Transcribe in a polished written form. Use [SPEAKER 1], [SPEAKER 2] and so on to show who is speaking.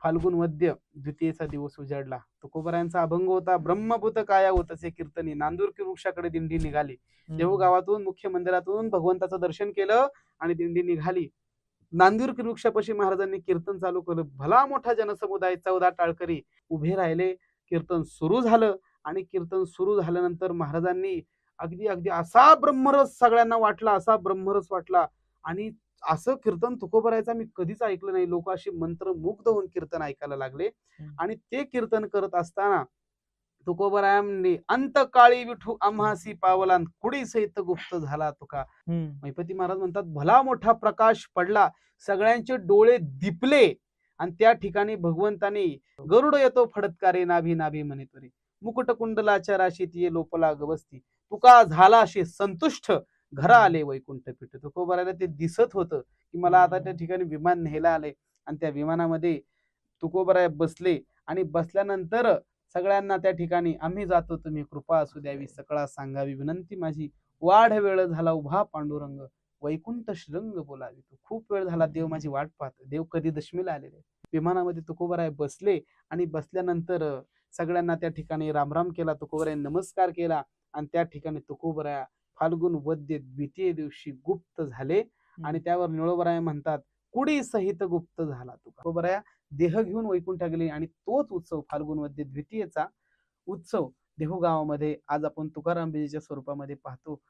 [SPEAKER 1] फाल्गुन वद्य द्वितीयेचा दिवस उजाडला. तुकोबरायांचा अभंग होता, ब्रह्मभूत काया होतसे कीर्तनी. नांदुरकी वृक्षाकडे दिंडी निघाली. देहू गावातून मुख्य मंदिरातून भगवंताचं दर्शन केलं आणि दिंडी निघाली. नांदुरकी वृक्षापाशी महाराजांनी कीर्तन चालू केलं. भला मोठा जनसमुदाय 14 टाळकरी उभे राहिले. कीर्तन सुरू झालं आणि कीर्तन सुरू झाल्यानंतर महाराजांनी अगदी अगदी असा ब्रह्मरस सगळ्यांना वाटला, असा ब्रह्मरस वाटला. आणि असं कीर्तन तुकोबरायचं मी कधीच ऐकलं नाही. लोक अशी मंत्रमुग्ध होऊन कीर्तन ऐकायला लागले. आणि ते कीर्तन करत असताना तुकोबरायांनी अंतकाळी विठू आम्हासी पावलान कुडी सहित गुप्त झाला तुका. महिपती महाराज म्हणतात, भला मोठा प्रकाश पडला, सगळ्यांचे डोळे दिपले आणि त्या ठिकाणी भगवंताने गरुड येतो फडतकारे नाभी नाभी म्हणे तरी मुकुट कुंडलाच्या राशीत ये लोपला गवस्ती तुका झाला असे संतुष्ट घरा आले वैकुंठ पीठ. तुकोबरायला ते दिसत होतं की मला आता त्या ठिकाणी विमान न्यायला आले. आणि त्या विमानामध्ये तुकोबराय बसले आणि बसल्यानंतर सगळ्यांना त्या ठिकाणी आम्ही जातो तुम्ही कृपा असू द्यावी सकळा सांगावी विनंती माझी वाढ वेळ झाला उभा पांडुरंग वैकुंठ श्रृंग बोलावी. तू खूप वेळ झाला देव माझी वाट पाहतो. देव कधी दशमीला आलेले. विमानामध्ये तुकोबराय बसले आणि बसल्यानंतर सगळ्यांना त्या ठिकाणी रामराम केला. तुकोबराय नमस्कार केला आणि त्या ठिकाणी तुकोबराया फाल्गुन वद्य द्वितीय दिवशी गुप्त झाले. आणि त्यावर निळोबराय म्हणतात, कुडी सहित गुप्त झाला तुकोबराया देह घेऊन वैकुंठ गेले. आणि तोच उत्सव फाल्गुन वद्य द्वितीयेचा उत्सव देहू गावामध्ये आज आपण तुकाराम बीजेच्या स्वरूपामध्ये पाहतो.